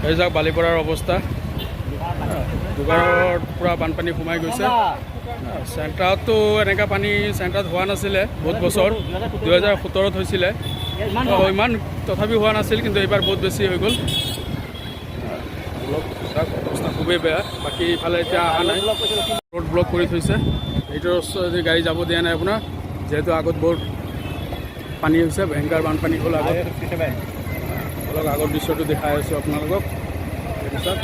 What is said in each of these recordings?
এই যাওক বালিপৰাৰ অৱস্থা দুগাৰত পুৰা বানপানী সোমাই গৈছে চেণ্টাৰততো এনেকুৱা পানী চেণ্টাৰত হোৱা নাছিলে বহুত বছৰ 2017ত হৈছিলে ইমান তথাপি হোৱা নাছিল কিন্তু এইবাৰ বহুত বেছি হৈ গ'ল অৱস্থা খুবেই বেয়া বাকী ইফালে এতিয়া অহা নাই ৰোড ব্লক কৰি থৈছে এইটোৰ ওচৰত গাড়ী যাব দিয়া নাই আপোনাৰ যিহেতু আগত বহুত পানী হৈছে ভয়ংকৰ বানপানী হ'ল আগত অলপ আগৰ দৃশ্যটো দেখাই আছোঁ আপোনালোকক তাৰপিছত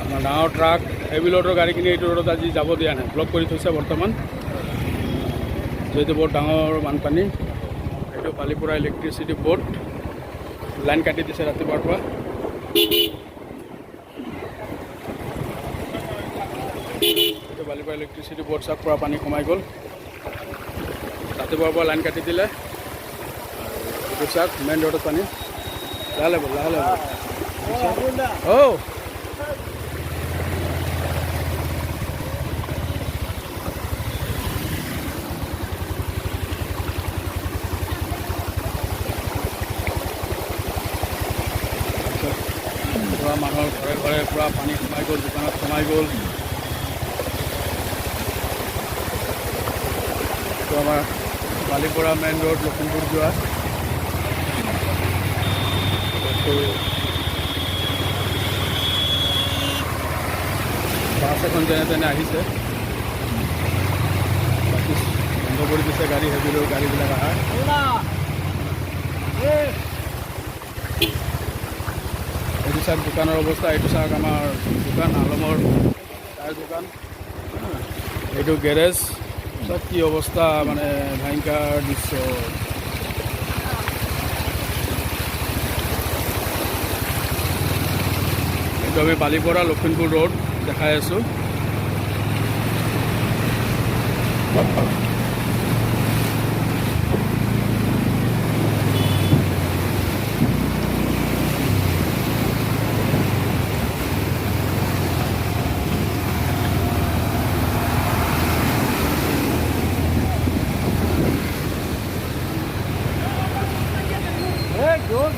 আপোনাৰ ডাঙৰ ট্ৰাক হেভি লোডৰ গাড়ীখিনি এইটো ৰোডত আজি যাব দিয়া নাই ব্লক কৰি থৈছে বৰ্তমান যিহেতু বহুত ডাঙৰ বানপানী এইটো বালিপৰা ইলেক্ট্ৰিচিটি বৰ্ড লাইন কাটি দিছে ৰাতিপুৱাৰ পৰা এইটো বালিপৰা ইলেক্ট্ৰিচিটি বৰ্ড চাওক পৰা পানী সোমাই গ'ল ৰাতিপুৱাৰ পৰা লাইন কাটি দিলে এইটো চাওক মেইন ৰোডত পানী লাহে লাহে অ' মানুহৰ ঘৰে ঘৰে পুৰা পানী সোমাই গ'ল দোকানত সোমাই গ'ল এইটো আমাৰ বালিপৰা মেইন ৰোড লখিমপুৰ যোৱা বাছ এখন যেনে তেনে আহিছে বাকী বন্ধ কৰি দিছে গাড়ী হেভি লোড গাড়ীবিলাক অহা এইটো চাওক দোকানৰ অৱস্থা এইটো চাওক আমাৰ দোকান আলমৰ চাহৰ দোকান এইটো গেৰেজ চব কি অৱস্থা মানে ভয়ংকৰ দৃশ্য এইটো আমি বালিপৰা লখিমপুৰ ৰোড দেখাই আছোঁ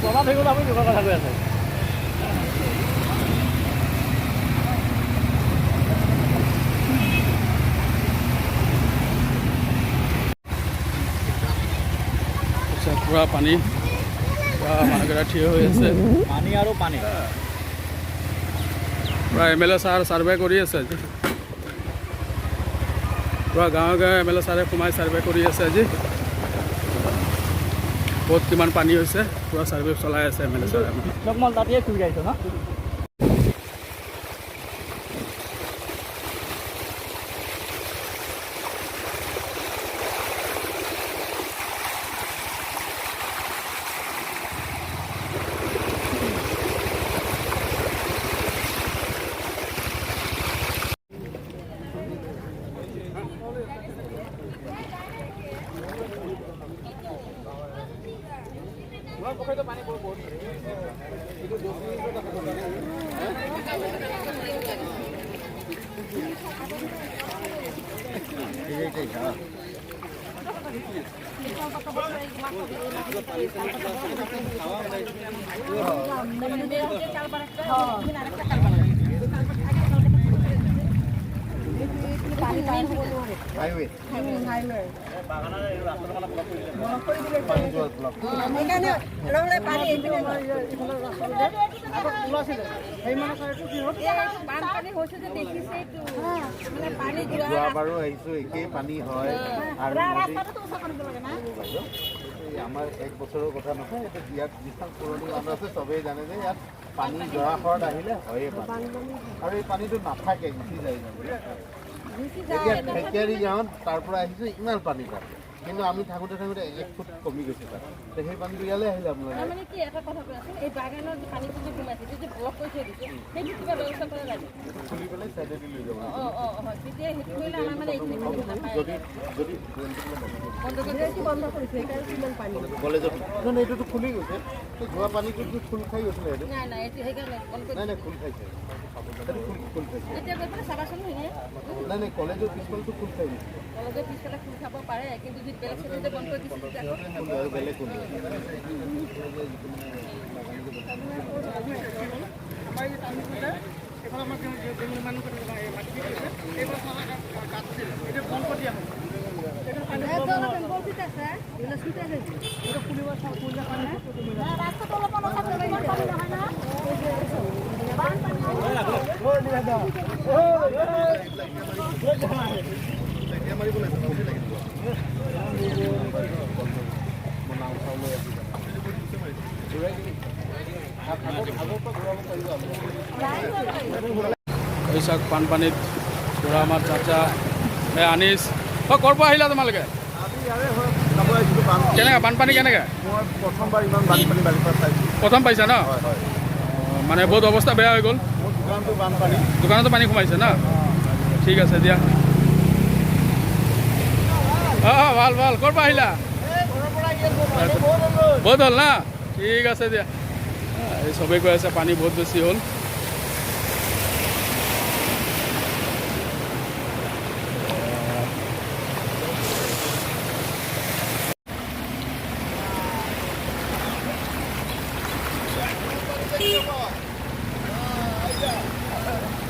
জমা થઈ গ'ল আপুনি দোকান কথা কৈ আছে পুৰা পানী পুৰা মানুহকেইটা থিয় হৈ আছে পানী আৰু পানী পুৰা MLA ছাৰ ছাৰ্ভে কৰি আছে আজি পুৰা গাঁৱে গাঁৱে MLA ছাৰে সোমাই ছাৰ্ভে কৰি আছে আজি ক'ত কিমান পানী হৈছে পুৰা ছাৰ্ভে চলাই আছে MLA ছাৰে লগমান তাতেই খুলি আহিছে ন পানী যোৱাবাৰো আহিছোঁ একেই পানী হয় আৰু আমাৰ এক বছৰৰ কথা নহয় এইটো ইয়াত যিখন পুৰণি মানুহ আছে চবেই জানে যে ইয়াত পানী জৰাশৰত আহিলে হয়ে পানী আৰু এই পানীটো নাথাকে গুচি যায় এতিয়া ঢেকীয়াৰী গাঁৱত তাৰ পৰা আহিছোঁ ইমান পানী তাত কিন্তু আমি থাকোঁতে থাকোঁতে 1 ফুট কমি গৈছে তাত সেই পানীটো ইয়ালৈ আহিলে আপোনালোকে মানে কি এটা কথা কৈ আছে এই বাগানৰ যে পানীটো যে সোমাইছে যে ব্লক কৰি থৈ দিছে সেইটো কিবা ব্যৱস্থা কৰিব লাগে খুলি পেলাই চাইডেদি লৈ যাব হয় তেতিয়া সেইটো কৰিলে আমাৰ মানে এইখিনি যদি যদি বন্ধ কৰিছে সেইকাৰণে কিমান পানী কলেজত নহয় এইটোতো খুলি গৈছে যোৱা পানীটোতো খোল খাই গৈছিলে এইটো নাই নাই এইটো সেইকাৰণে বন্ধ কৰি নাই নাই খোল খাইছে খোল খাইছে এতিয়া গৈ পেলাই চাবাচোন হয়নে নাই নাই কলেজৰ পিছফালটো খোল খাই গৈছে কলেজৰ পিছফালে খোল খাব পাৰে কিন্তু যদি বেলেগ চাইডে বন্ধ কৰি দিছে তেতিয়া আৰু বেলেগ কোন এই চাওক বানপানীত বুঢ়া আমাৰ চাচা আনিছ ক'ৰ পৰা আহিলা তোমালোকে কেনেকৈ বানপানী কেনেকৈ মই প্ৰথমবাৰ ইমান বানপানী বাৰিষা চাইছোঁ। প্ৰথম পাইছা ন হয় হয় মানে বহুত অৱস্থা বেয়া হৈ গ'ল মোৰ দোকানটো বানপানী। দোকানতো পানী সোমাইছে ন ঠিক আছে দিয়া অঁ ভাল ভাল ক'ৰ পৰা আহিলা বহুত হ'ল না ঠিক আছে দিয়া এই চবেই কৈ আছে পানী বহুত বেছি হ'ল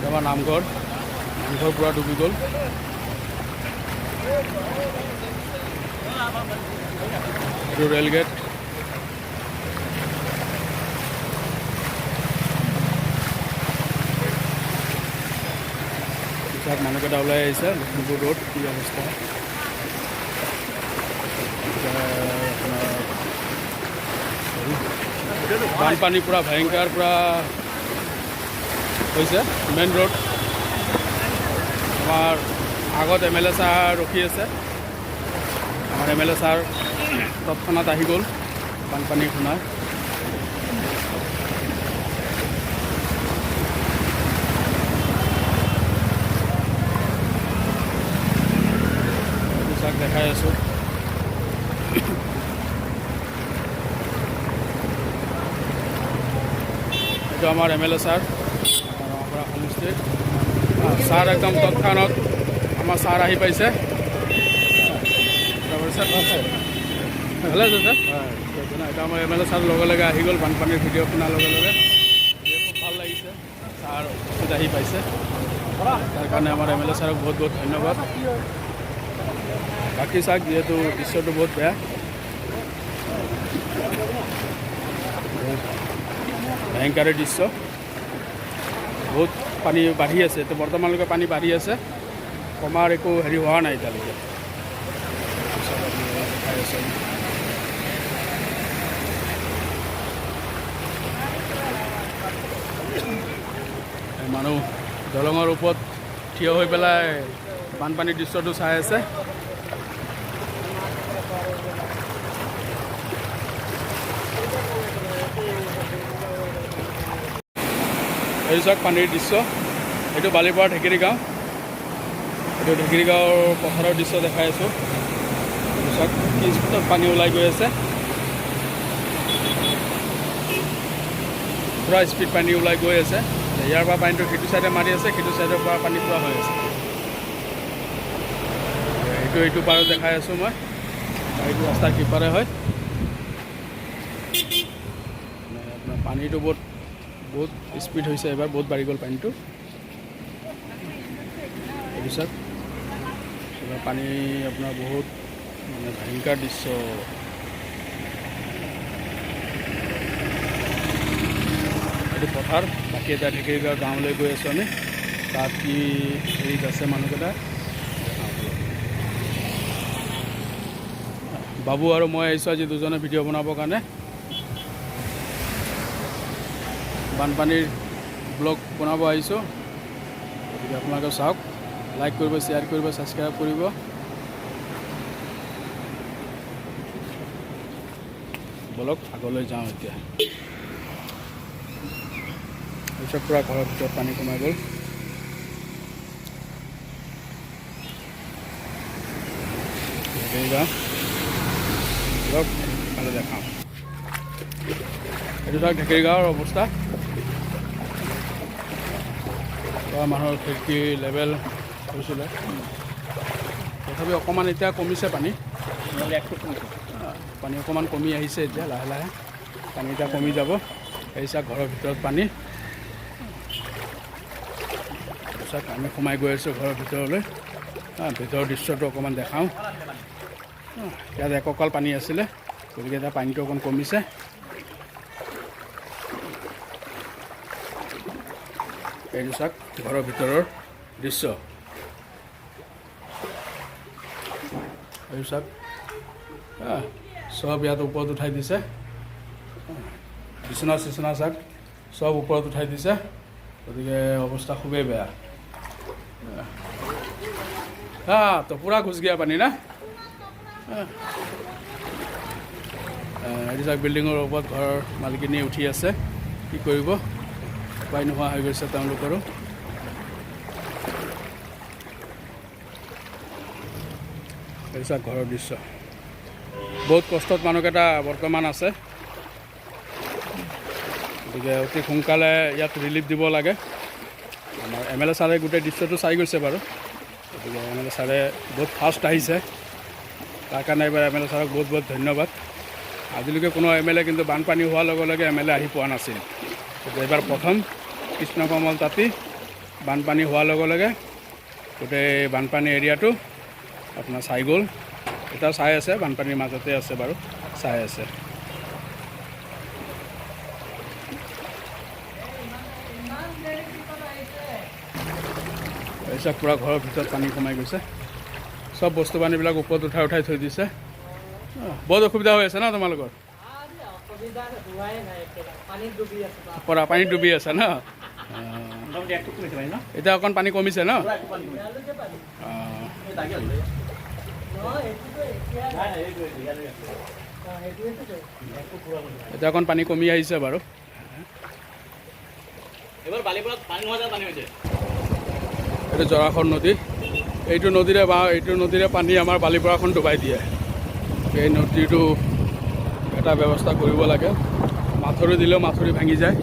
আমাৰ নামঘৰ পূৰা ডুবি গ'ল এইটো ৰেল গেট পিছত মানুহকেইটা ওলাই আহিছে লখিমপুৰ ৰোড কি অৱস্থা বানপানী পূৰা ভয়ংকৰ পূৰা হৈছে মেইন ৰোড আমাৰ আগত MLA ছাৰ ৰখি আছে আমাৰ MLA ছাৰ তৎক্ষণাত আহি গ'ল বানপানী খুনাই চাক দেখাই আছোঁ এইটো আমাৰ MLA ছাৰ সমষ্টিৰ ছাৰ একদম তৎক্ষণাত আমাৰ ছাৰ আহি পাইছে ভালে আছে ছাৰ এতিয়া আমাৰ MLA ছাৰ লগে লগে আহি গ'ল বানপানীৰ ভিডিঅ' শুনাৰ লগে লগে খুব ভাল লাগিছে ছাৰ অফিচত আহি পাইছে তাৰ কাৰণে আমাৰ MLA ছাৰক বহুত বহুত ধন্যবাদ বাকী চাওক যিহেতু দৃশ্যটো বহুত বেয়া ভয়ংকৰী দৃশ্য বহুত পানী বাঢ়ি আছে তো বৰ্তমানলৈকে পানী বাঢ়ি আছে কমাৰ একো হেৰি হোৱা নাই এতিয়ালৈকে মানুহ দলঙৰ ওপৰত থিয় হৈ পেলাই বানপানীৰ দৃশ্যটো চাই আছে এই চাওক পানীৰ দৃশ্য এইটো বালিপাৰা ঢেকিৰী গাঁও এইটো ঢেকিৰী গাঁৱৰ পথাৰৰ দৃশ্য দেখাই আছোঁ এইটো চাওক কি স্পীডত পানী ওলাই গৈ আছে পূৰা স্পীড পানী ওলাই গৈ আছে ইয়াৰ পৰা পানীটো সেইটো চাইডে মাৰি আছে সেইটো চাইডৰ পৰা পানী পূৰা হৈ আছে এইটো পাৰত দেখাই আছোঁ মই এইটো ৰাস্তাৰ সিপাৰে হয় আপোনাৰ পানীটো বহুত স্পীড হৈছে এবাৰ বহুত বাঢ়ি গ'ল পানীটো এইটো চাওক পানী আপোনাৰ বহুত মানে ভয়ংকৰ দৃশ্য এইটো পথাৰ বাকী এটা ঢেকিৰী গাঁৱলৈ গৈ আছোঁ আমি তাত কি হেৰিত আছে মানুহকেইটা বাবু আৰু মই আহিছোঁ আজি দুজনে ভিডিঅ' বনাবৰ কাৰণে বানপানীৰ ব্লগ বনাব আহিছোঁ গতিকে আপোনালোকে চাওক লাইক কৰিব শ্বেয়াৰ কৰিব ছাবস্ক্ৰাইব কৰিব বলক আগলৈ যাওঁ এতিয়া পিছত পূৰা ঘৰৰ ভিতৰত পানী সোমাই গ'ল যাওঁ বলক ভালে দেখাওঁ এইটো ধৰক ঢেকিৰী গাঁৱৰ অৱস্থা মানুহৰ খিৰিকী লেভেল হৈছিলে তথাপি অকণমান এতিয়া কমিছে পানী পানী অকণমান কমি আহিছে এতিয়া লাহে লাহে পানী এতিয়া কমি যাব এই চাওক ঘৰৰ ভিতৰত পানী চাওক আমি সোমাই গৈ আছোঁ ঘৰৰ ভিতৰলৈ। ভিতৰৰ দৃশ্যটো অকণমান দেখাওঁ। ইয়াত একঁকাল পানী আছিলে, গতিকে এতিয়া পানীটো অকণ কমিছে। এইটো চাওক ঘৰৰ ভিতৰৰ দৃশ্য। এইটো চাওক চব ইয়াত ওপৰত উঠাই দিছে। বিচনা চিচনা চাওক চব ওপৰত উঠাই দিছে, গতিকে অৱস্থা খুবেই বেয়া। তো পূৰা ঘুচগীয়া পানী না। এইটো চাওক বিল্ডিঙৰ ওপৰত ঘৰৰ মালিকিনী উঠি আছে, কি কৰিব উপায় নোহোৱা হৈ গৈছে তেওঁলোকৰো। এইটো চাওক ঘৰৰ দৃশ্য। বহুত কষ্টত মানুহকেইটা বৰ্তমান আছে, গতিকে অতি সোনকালে ইয়াত ৰিলিফ দিব লাগে। আমাৰ MLA ছাৰে গোটেই দৃশ্যটো চাই গৈছে বাৰু, গতিকে MLA ছাৰে বহুত ফাষ্ট আহিছে, তাৰ কাৰণে এইবাৰ MLA ছাৰক বহুত বহুত ধন্যবাদ। আজিলৈকে কোনো MLA কিন্তু বানপানী হোৱাৰ লগে লগে MLA আহি পোৱা নাছিল, গতিকে এইবাৰ প্ৰথম কৃষ্ণকমল তাঁতী বানপানী হোৱাৰ লগে লগে গোটেই বানপানী এৰিয়াটো আপোনাৰ চাই গ'ল। এতিয়া চাই আছে, বানপানীৰ মাজতে আছে বাৰু, চাই আছে। তাৰপিছত পূৰা ঘৰৰ ভিতৰত পানী সোমাই গৈছে, চব বস্তু পানীবিলাক ওপৰত উঠাই উঠাই থৈ দিছে। বহুত অসুবিধা হৈ আছে ন তোমালোকৰ? পৰা পানীত ডুবি আছে ন? এতিয়া অকণ পানী কমিছে ন? এতিয়া অকণ পানী কমি আহিছে বাৰু। এইটো জৰাখৰ নদী, এইটো নদীৰে পানী আমাৰ বালিপৰাখন ডুবাই দিয়ে। এই নদীটো এটা ব্যৱস্থা কৰিব লাগে, মাথৰি দিলেও মাথৰি ভাঙি যায়।